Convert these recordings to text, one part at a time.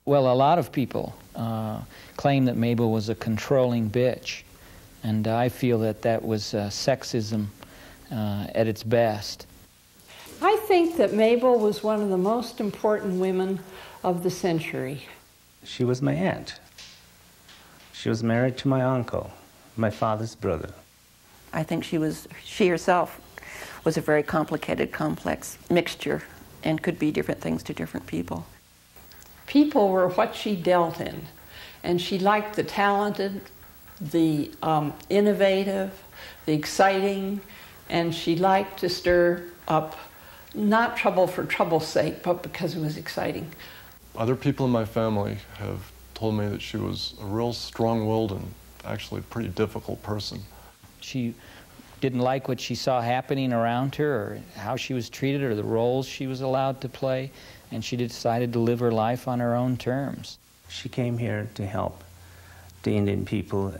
Well, a lot of people claim that Mable was a controlling bitch, and I feel that that was sexism at its best. I think that Mable was one of the most important women of the century. She was my aunt. She was married to my uncle, my father's brother. I think she herself was a very complicated, complex mixture and could be different things to different people. People were what she dealt in, and she liked the talented, the innovative, the exciting, and she liked to stir up not trouble for trouble's sake, but because it was exciting. Other people in my family have told me that she was a real strong-willed and actually pretty difficult person. She didn't like what she saw happening around her, or how she was treated, or the roles she was allowed to play, and she decided to live her life on her own terms. She came here to help the Indian people.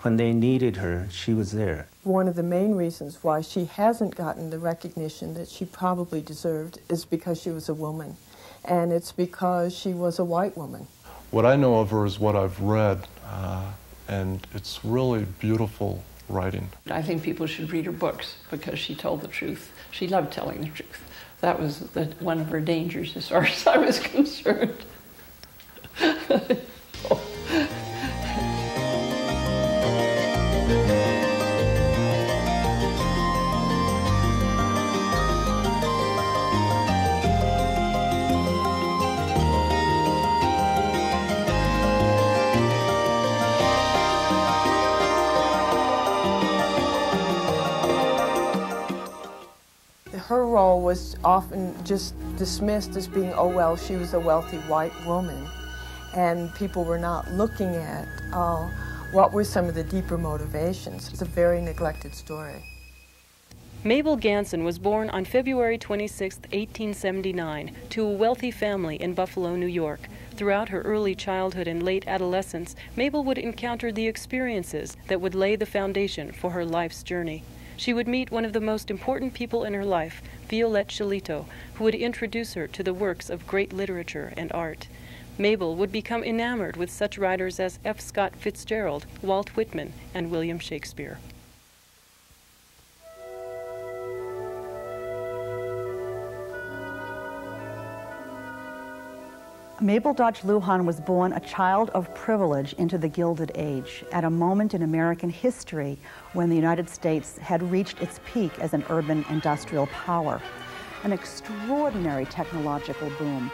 When they needed her, she was there. One of the main reasons why she hasn't gotten the recognition that she probably deserved is because she was a woman, and it's because she was a white woman. What I know of her is what I've read, and it's really beautiful writing. I think people should read her books because she told the truth. She loved telling the truth. That was one of her dangers as far as I was concerned. Her role was often just dismissed as being, oh, well, she was a wealthy white woman. And people were not looking at what were some of the deeper motivations. It's a very neglected story. Mable Ganson was born on February 26, 1879, to a wealthy family in Buffalo, New York. Throughout her early childhood and late adolescence, Mable would encounter the experiences that would lay the foundation for her life's journey. She would meet one of the most important people in her life, Violette Chilito, who would introduce her to the works of great literature and art. Mable would become enamored with such writers as F. Scott Fitzgerald, Walt Whitman, and William Shakespeare. Mable Dodge Luhan was born a child of privilege into the Gilded Age at a moment in American history when the United States had reached its peak as an urban industrial power. An extraordinary technological boom,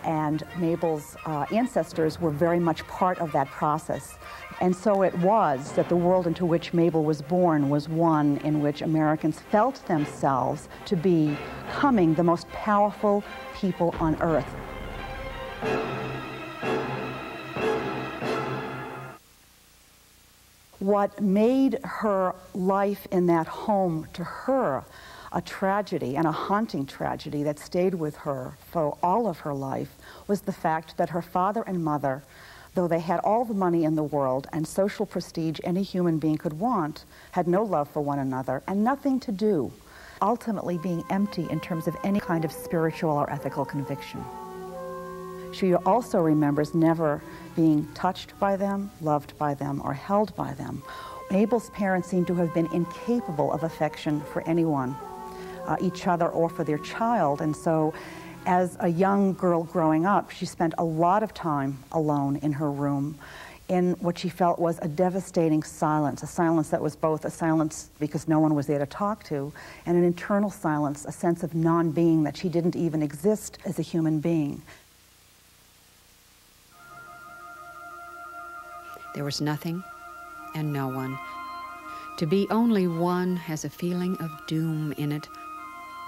and Mabel's ancestors were very much part of that process. And so it was that the world into which Mable was born was one in which Americans felt themselves to be becoming the most powerful people on earth. What made her life in that home to her a tragedy, and a haunting tragedy that stayed with her for all of her life, was the fact that her father and mother, though they had all the money in the world and social prestige any human being could want, had no love for one another and nothing to do, ultimately being empty in terms of any kind of spiritual or ethical conviction. She also remembers never being touched by them, loved by them, or held by them. Mabel's parents seem to have been incapable of affection for anyone, each other or for their child, and so as a young girl growing up, she spent a lot of time alone in her room in what she felt was a devastating silence, a silence that was both a silence because no one was there to talk to, and an internal silence, a sense of non-being, that she didn't even exist as a human being. There was nothing and no one. To be only one has a feeling of doom in it.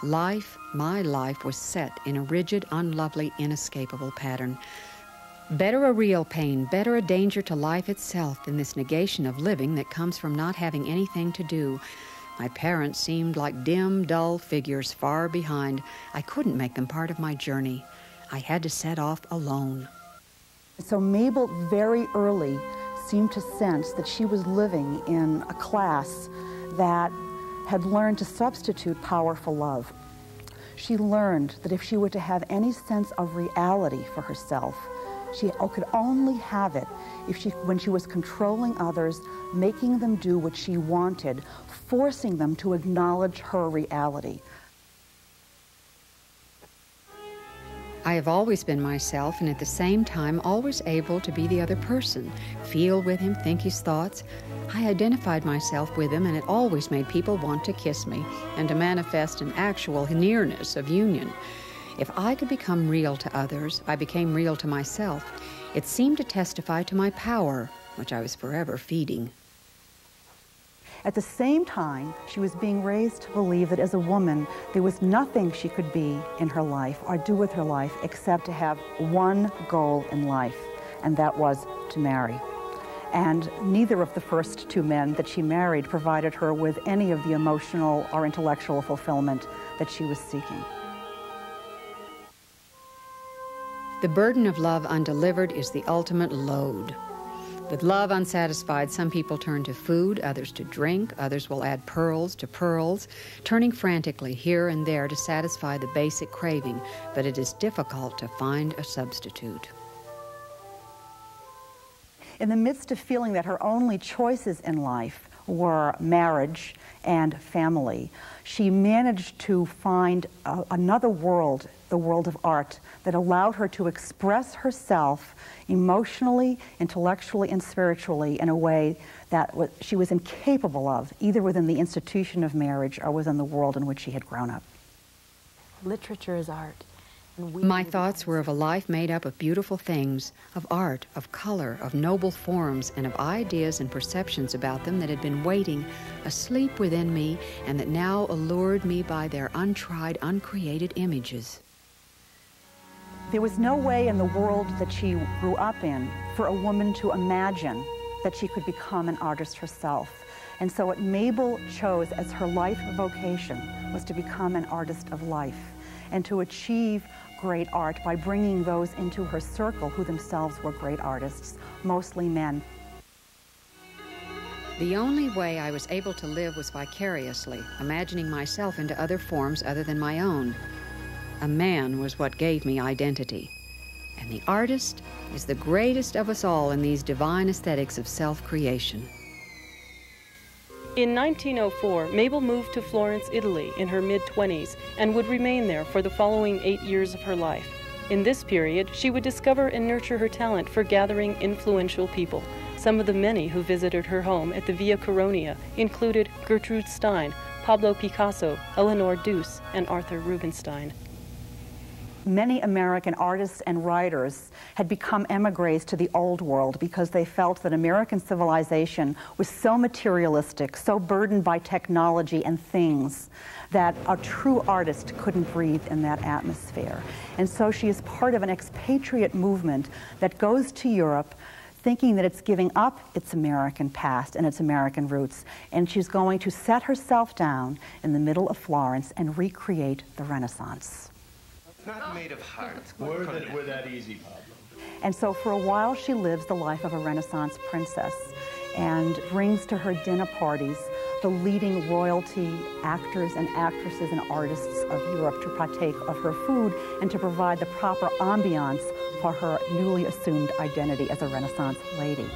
Life, my life, was set in a rigid, unlovely, inescapable pattern. Better a real pain, better a danger to life itself than this negation of living that comes from not having anything to do. My parents seemed like dim, dull figures far behind. I couldn't make them part of my journey. I had to set off alone. So Mable very early seemed to sense that she was living in a class that had learned to substitute power for love. She learned that if she were to have any sense of reality for herself, She could only have it when she was controlling others, making them do what she wanted, forcing them to acknowledge her reality. I have always been myself, and at the same time always able to be the other person, feel with him, think his thoughts. I identified myself with him, and it always made people want to kiss me and to manifest an actual nearness of union. If I could become real to others, I became real to myself. It seemed to testify to my power, which I was forever feeding. At the same time, she was being raised to believe that as a woman, there was nothing she could be in her life or do with her life except to have one goal in life, and that was to marry. And neither of the first two men that she married provided her with any of the emotional or intellectual fulfillment that she was seeking. The burden of love undelivered is the ultimate load. With love unsatisfied, some people turn to food, others to drink, others will add pearls to pearls, turning frantically here and there to satisfy the basic craving, but it is difficult to find a substitute. In the midst of feeling that her only choices in life were marriage and family, she managed to find another world, the world of art, that allowed her to express herself emotionally, intellectually, and spiritually in a way that she was incapable of, either within the institution of marriage or within the world in which she had grown up. Literature is art. My thoughts were of a life made up of beautiful things, of art, of color, of noble forms, and of ideas and perceptions about them that had been waiting, asleep within me, and that now allured me by their untried, uncreated images. There was no way in the world that she grew up in for a woman to imagine that she could become an artist herself. And so what Mable chose as her life vocation was to become an artist of life and to achieve great art by bringing those into her circle who themselves were great artists, mostly men. The only way I was able to live was vicariously, imagining myself into other forms other than my own. A man was what gave me identity. And the artist is the greatest of us all in these divine aesthetics of self-creation. In 1904, Mable moved to Florence, Italy in her mid-20s and would remain there for the following 8 years of her life. In this period, she would discover and nurture her talent for gathering influential people. Some of the many who visited her home at the Via Caronia included Gertrude Stein, Pablo Picasso, Eleanor Duse, and Arthur Rubinstein. Many American artists and writers had become emigres to the old world because they felt that American civilization was so materialistic, so burdened by technology and things, that a true artist couldn't breathe in that atmosphere. And so she is part of an expatriate movement that goes to Europe thinking that it's giving up its American past and its American roots, and she's going to set herself down in the middle of Florence and recreate the Renaissance. Not made of heart. We're that easy, Pablo. And so for a while she lives the life of a Renaissance princess and brings to her dinner parties the leading royalty actors and actresses and artists of Europe to partake of her food and to provide the proper ambiance for her newly assumed identity as a Renaissance lady.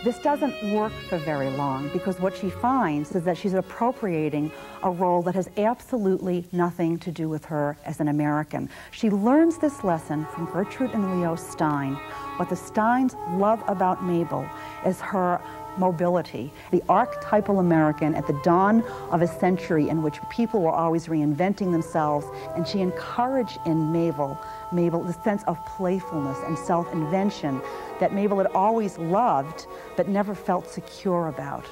This doesn't work for very long because what she finds is that she's appropriating a role that has absolutely nothing to do with her as an American. She learns this lesson from Gertrude and Leo Stein. What the Steins love about Mable is her mobility, the archetypal American at the dawn of a century in which people were always reinventing themselves, and she encouraged in Mable the sense of playfulness and self-invention that Mable had always loved but never felt secure about.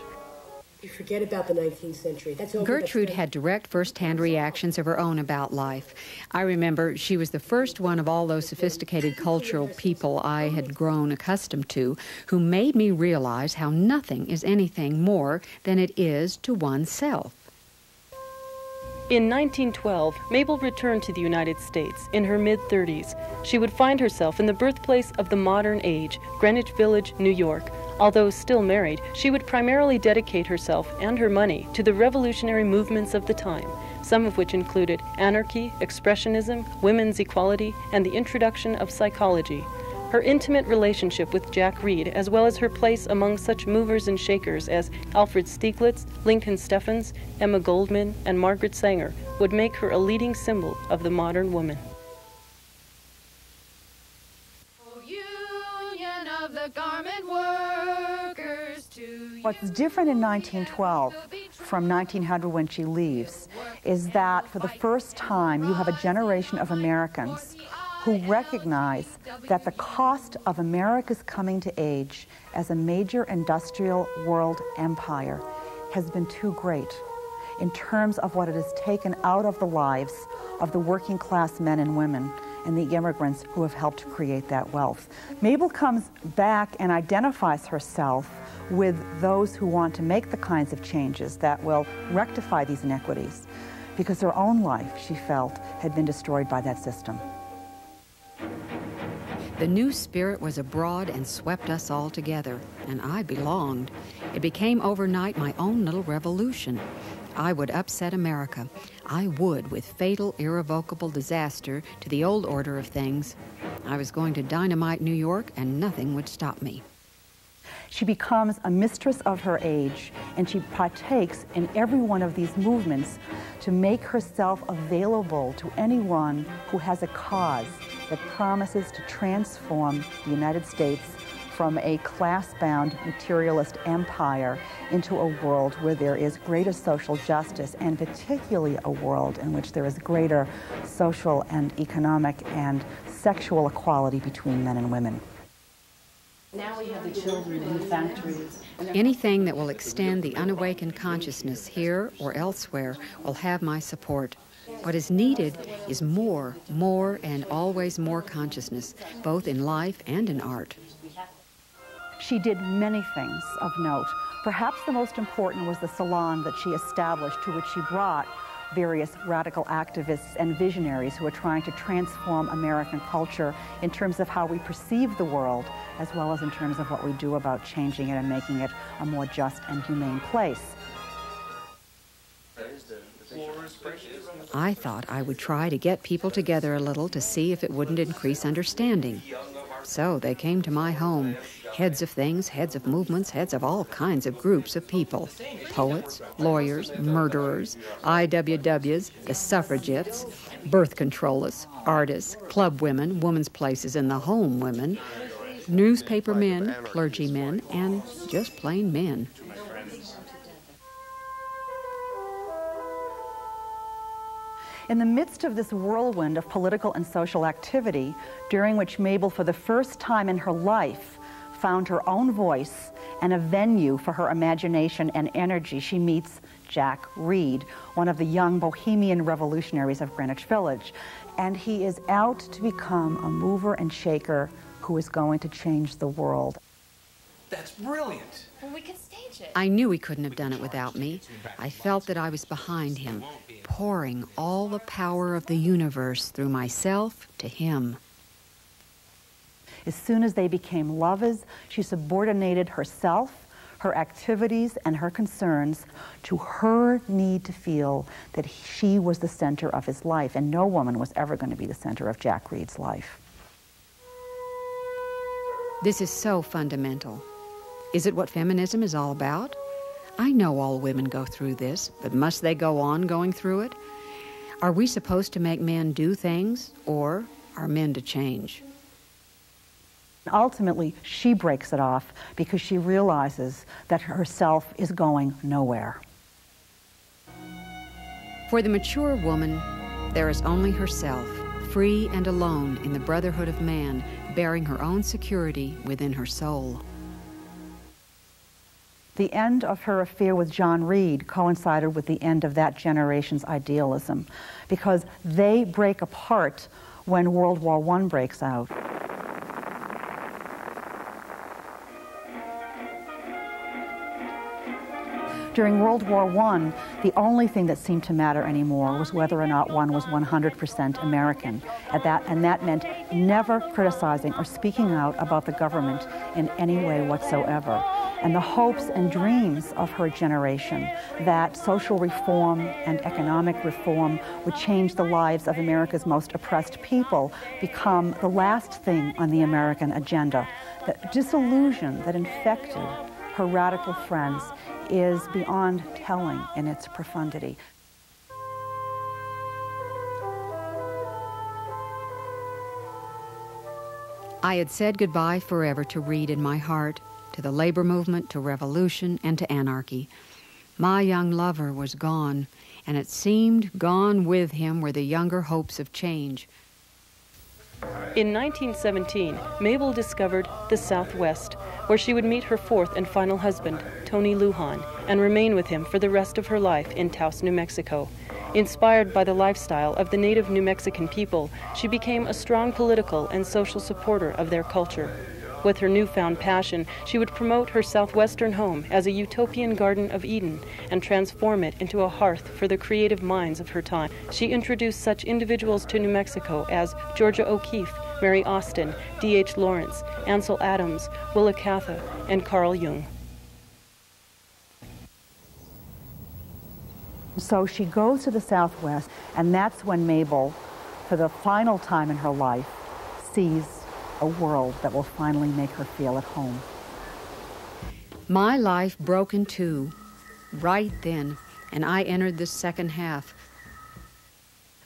You forget about the 19th century. That's over. Gertrude had direct first-hand reactions of her own about life. I remember she was the first one of all those sophisticated cultural people I had grown accustomed to who made me realize how nothing is anything more than it is to oneself. In 1912, Mable returned to the United States in her mid-30s. She would find herself in the birthplace of the modern age, Greenwich Village, New York. Although still married, she would primarily dedicate herself and her money to the revolutionary movements of the time, some of which included anarchy, expressionism, women's equality, and the introduction of psychology. Her intimate relationship with Jack Reed, as well as her place among such movers and shakers as Alfred Stieglitz, Lincoln Steffens, Emma Goldman, and Margaret Sanger, would make her a leading symbol of the modern woman. What's different in 1912 from 1900 when she leaves is that for the first time you have a generation of Americans who recognize that the cost of America's coming to age as a major industrial world empire has been too great in terms of what it has taken out of the lives of the working class men and women and the immigrants who have helped create that wealth. Mabel comes back and identifies herself with those who want to make the kinds of changes that will rectify these inequities, because her own life, she felt, had been destroyed by that system. The new spirit was abroad and swept us all together, and I belonged. It became overnight my own little revolution. I would upset America. I would, with fatal, irrevocable disaster to the old order of things. I was going to dynamite New York, and nothing would stop me. She becomes a mistress of her age, and she partakes in every one of these movements to make herself available to anyone who has a cause that promises to transform the United States from a class-bound materialist empire into a world where there is greater social justice, and particularly a world in which there is greater social and economic and sexual equality between men and women. Now we have the children in the factories. Anything that will extend the unawakened consciousness here or elsewhere will have my support. What is needed is more, and always more consciousness, both in life and in art. She did many things of note. Perhaps the most important was the salon that she established, to which she brought various radical activists and visionaries who are trying to transform American culture in terms of how we perceive the world, as well as in terms of what we do about changing it and making it a more just and humane place. I thought I would try to get people together a little to see if it wouldn't increase understanding. So they came to my home, heads of things, heads of movements, heads of all kinds of groups of people. Poets, lawyers, murderers, IWWs, the suffragettes, birth controllists, artists, club women, women's places in the home women, newspaper men, clergymen, and just plain men. In the midst of this whirlwind of political and social activity, during which Mabel, for the first time in her life, found her own voice and a venue for her imagination and energy, she meets Jack Reed, one of the young bohemian revolutionaries of Greenwich Village. And he is out to become a mover and shaker who is going to change the world. That's brilliant. Well, we can stage it. I knew he couldn't have done it without me. I felt that I was behind him, pouring all the power of the universe through myself to him. As soon as they became lovers, she subordinated herself, her activities, and her concerns to her need to feel that she was the center of his life, and no woman was ever going to be the center of Jack Reed's life. This is so fundamental. Is it what feminism is all about? I know all women go through this, but must they go on going through it? Are we supposed to make men do things, or are men to change? Ultimately, she breaks it off because she realizes that herself is going nowhere. For the mature woman, there is only herself, free and alone in the brotherhood of man, bearing her own security within her soul. The end of her affair with John Reed coincided with the end of that generation's idealism, because they break apart when World War I breaks out. During World War I, the only thing that seemed to matter anymore was whether or not one was 100% American. And that meant never criticizing or speaking out about the government in any way whatsoever. And the hopes and dreams of her generation that social reform and economic reform would change the lives of America's most oppressed people become the last thing on the American agenda. The disillusion that infected her radical friends is beyond telling in its profundity. I had said goodbye forever to Reed in my heart, to the labor movement, to revolution, and to anarchy. My young lover was gone, and it seemed gone with him were the younger hopes of change. In 1917, Mable discovered the Southwest, where she would meet her fourth and final husband, Tony Luhan, and remain with him for the rest of her life in Taos, New Mexico. Inspired by the lifestyle of the native New Mexican people, she became a strong political and social supporter of their culture. With her newfound passion, she would promote her southwestern home as a utopian Garden of Eden and transform it into a hearth for the creative minds of her time. She introduced such individuals to New Mexico as Georgia O'Keeffe, Mary Austin, D.H. Lawrence, Ansel Adams, Willa Cather, and Carl Jung. So she goes to the Southwest, and that's when Mable, for the final time in her life, sees a world that will finally make her feel at home. My life broke in two right then, and I entered the second half.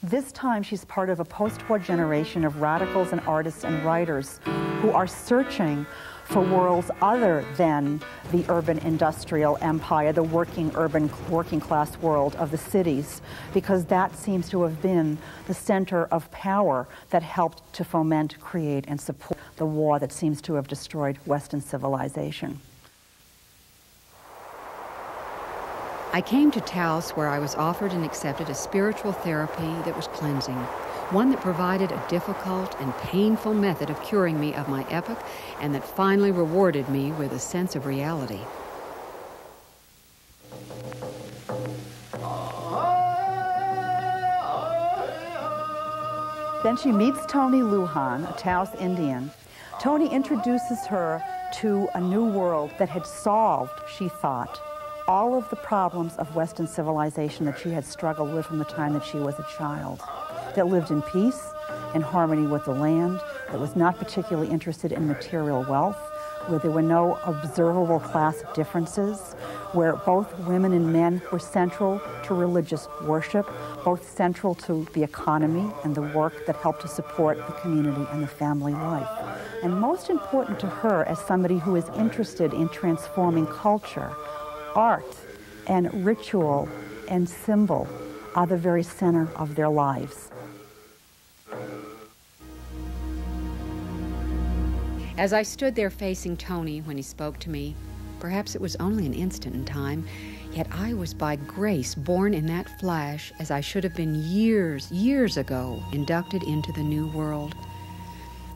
This time she's part of a post-war generation of radicals and artists and writers who are searching for worlds other than the urban industrial empire, the working class world of the cities, because that seems to have been the center of power that helped to foment, create, and support the war that seems to have destroyed Western civilization. I came to Taos where I was offered and accepted a spiritual therapy that was cleansing, one that provided a difficult and painful method of curing me of my epoch, and that finally rewarded me with a sense of reality. Then she meets Tony Luhan, a Taos Indian. Tony introduces her to a new world that had solved, she thought, all of the problems of Western civilization that she had struggled with from the time that she was a child, that lived in peace, in harmony with the land, that was not particularly interested in material wealth, where there were no observable class differences, where both women and men were central to religious worship, both central to the economy and the work that helped to support the community and the family life. And most important to her, as somebody who is interested in transforming culture, art and ritual and symbol are the very center of their lives. As I stood there facing Tony when he spoke to me, perhaps it was only an instant in time, yet I was by grace born in that flash as I should have been years ago inducted into the new world.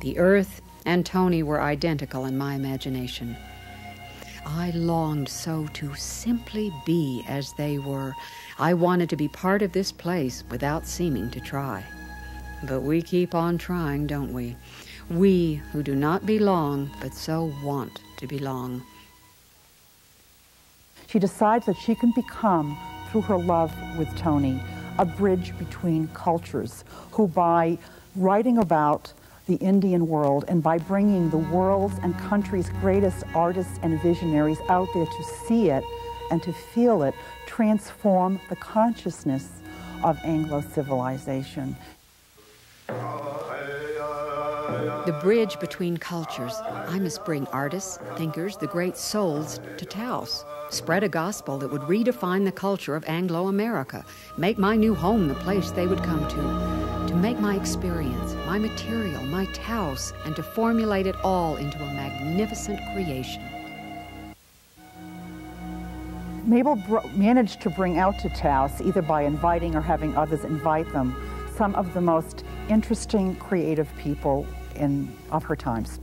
The earth and Tony were identical in my imagination. I longed so to simply be as they were. I wanted to be part of this place without seeming to try. But we keep on trying, don't we? We who do not belong, but so want to belong. She decides that she can become, through her love with Tony, a bridge between cultures, who by writing about the Indian world and by bringing the world's and country's greatest artists and visionaries out there to see it and to feel it, transform the consciousness of Anglo civilization. The bridge between cultures. I must bring artists, thinkers, the great souls to Taos. Spread a gospel that would redefine the culture of Anglo-America. Make my new home the place they would come to make my experience, my material, my Taos, and to formulate it all into a magnificent creation. Mable managed to bring out to Taos, either by inviting or having others invite them, some of the most interesting, creative people of her times.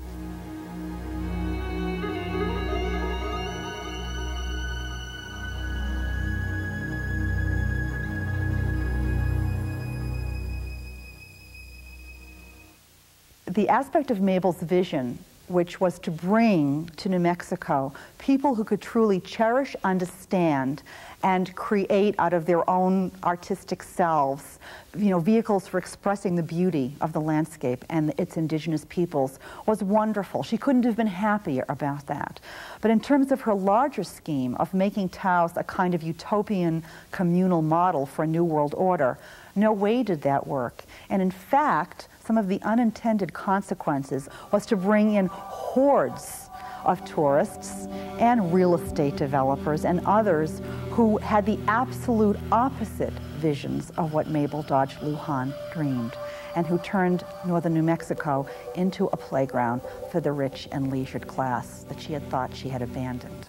The aspect of Mabel's vision, which was to bring to New Mexico people who could truly cherish, understand, and create out of their own artistic selves, vehicles for expressing the beauty of the landscape and its indigenous peoples, was wonderful. She couldn't have been happier about that. But in terms of her larger scheme of making Taos a kind of utopian communal model for a new world order, no way did that work. And in fact, some of the unintended consequences was to bring in hordes of tourists and real estate developers and others who had the absolute opposite visions of what Mable Dodge Luhan dreamed, and who turned northern New Mexico into a playground for the rich and leisured class that she had thought she had abandoned.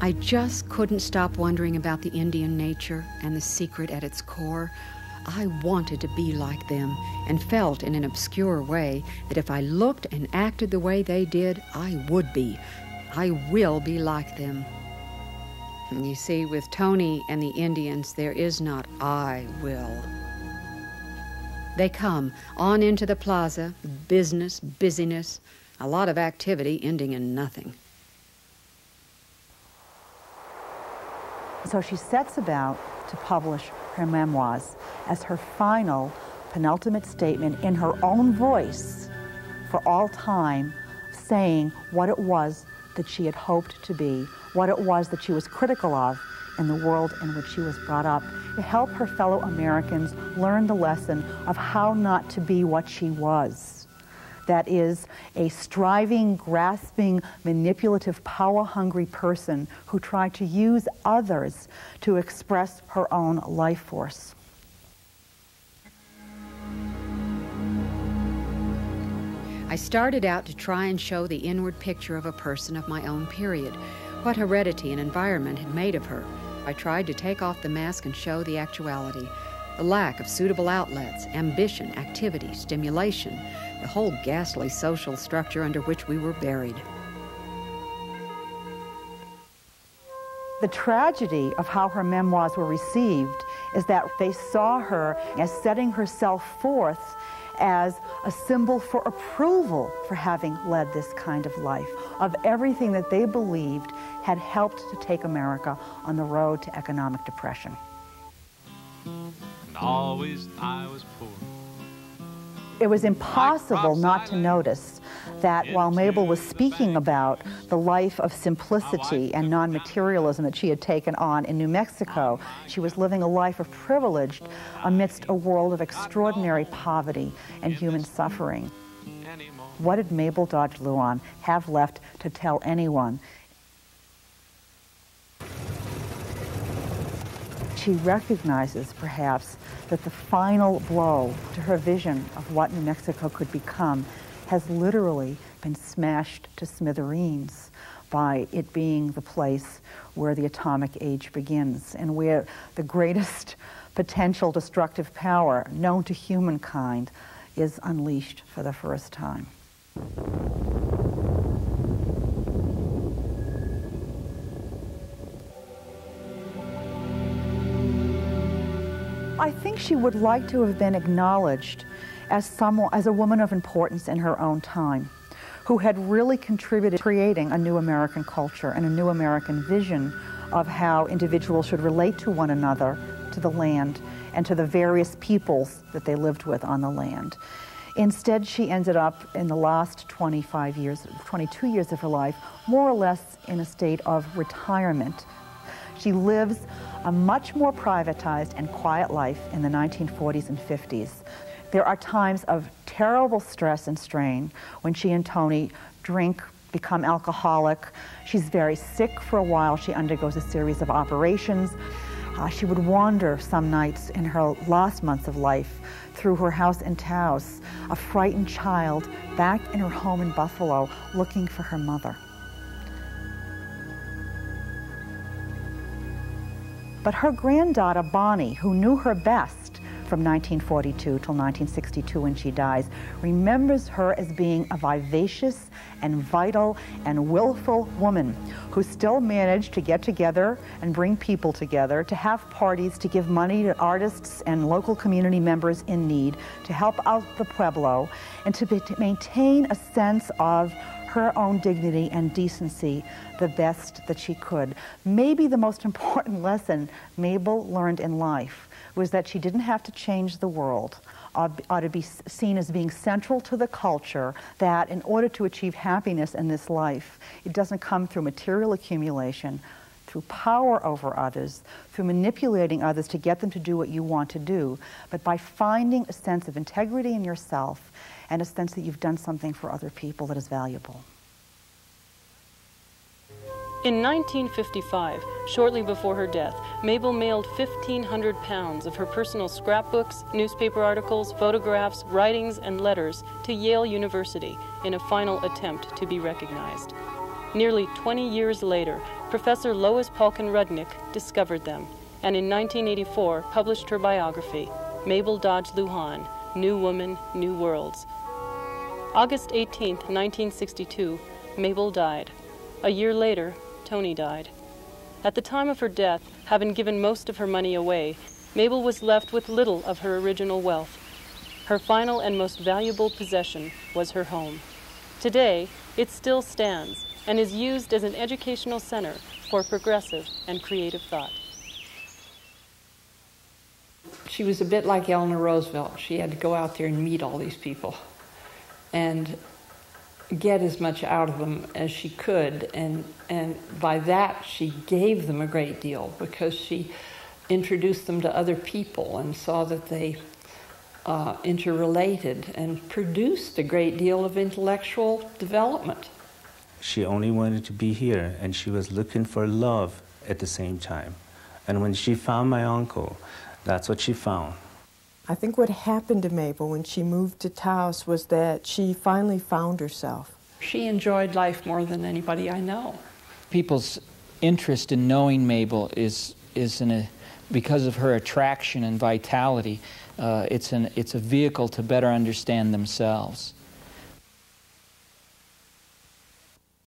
I just couldn't stop wondering about the Indian nature and the secret at its core. I wanted to be like them and felt in an obscure way that if I looked and acted the way they did, I would be. I will be like them. You see, with Tony and the Indians, there is not I will. They come on into the plaza, business, busyness, a lot of activity ending in nothing. So she sets about to publish her memoirs as her final, penultimate statement in her own voice for all time, saying what it was that she had hoped to be, what it was that she was critical of in the world in which she was brought up, to help her fellow Americans learn the lesson of how not to be what she was. That is, a striving, grasping, manipulative, power-hungry person who tried to use others to express her own life force. I started out to try and show the inward picture of a person of my own period, what heredity and environment had made of her. I tried to take off the mask and show the actuality, the lack of suitable outlets, ambition, activity, stimulation, the whole ghastly social structure under which we were buried. The tragedy of how her memoirs were received is that they saw her as setting herself forth as a symbol for approval for having led this kind of life, of everything that they believed had helped to take America on the road to economic depression. And always I was poor. It was impossible not to notice that while Mable was speaking about the life of simplicity and non-materialism that she had taken on in New Mexico, she was living a life of privilege amidst a world of extraordinary poverty and human suffering. What did Mable Dodge Luhan have left to tell anyone? She recognizes, perhaps, that the final blow to her vision of what New Mexico could become has literally been smashed to smithereens by it being the place where the atomic age begins and where the greatest potential destructive power known to humankind is unleashed for the first time. I think she would like to have been acknowledged as a woman of importance in her own time, who had really contributed to creating a new American culture and a new American vision of how individuals should relate to one another, to the land, and to the various peoples that they lived with on the land. Instead, she ended up in the last 22 years of her life, more or less in a state of retirement. She lives a much more privatized and quiet life in the 1940s and 50s. There are times of terrible stress and strain when she and Tony drink, become alcoholic. She's very sick for a while. She undergoes a series of operations. She would wander some nights in her last months of life through her house in Taos, a frightened child back in her home in Buffalo looking for her mother. But her granddaughter, Bonnie, who knew her best from 1942 till 1962 when she dies, remembers her as being a vivacious and vital and willful woman who still managed to get together and bring people together, to have parties, to give money to artists and local community members in need, to help out the Pueblo, and to maintain a sense of her own dignity and decency the best that she could. Maybe the most important lesson Mable learned in life was that she didn't have to change the world, ought to be seen as being central to the culture, that in order to achieve happiness in this life, it doesn't come through material accumulation, through power over others, through manipulating others to get them to do what you want to do, but by finding a sense of integrity in yourself and a sense that you've done something for other people that is valuable. In 1955, shortly before her death, Mable mailed 1,500 pounds of her personal scrapbooks, newspaper articles, photographs, writings, and letters to Yale University in a final attempt to be recognized. Nearly 20 years later, Professor Lois Polkin-Rudnick discovered them, and in 1984 published her biography, Mable Dodge Luhan, New Woman, New Worlds. August 18, 1962, Mable died. A year later, Tony died. At the time of her death, having given most of her money away, Mable was left with little of her original wealth. Her final and most valuable possession was her home. Today, it still stands and is used as an educational center for progressive and creative thought. She was a bit like Eleanor Roosevelt. She had to go out there and meet all these people and get as much out of them as she could, and by that she gave them a great deal, because she introduced them to other people and saw that they interrelated and produced a great deal of intellectual development. She only wanted to be here, and she was looking for love at the same time. And when she found my uncle, that's what she found. I think what happened to Mable when she moved to Taos was that she finally found herself. She enjoyed life more than anybody I know. People's interest in knowing Mable is because of her attraction and vitality. It's a vehicle to better understand themselves.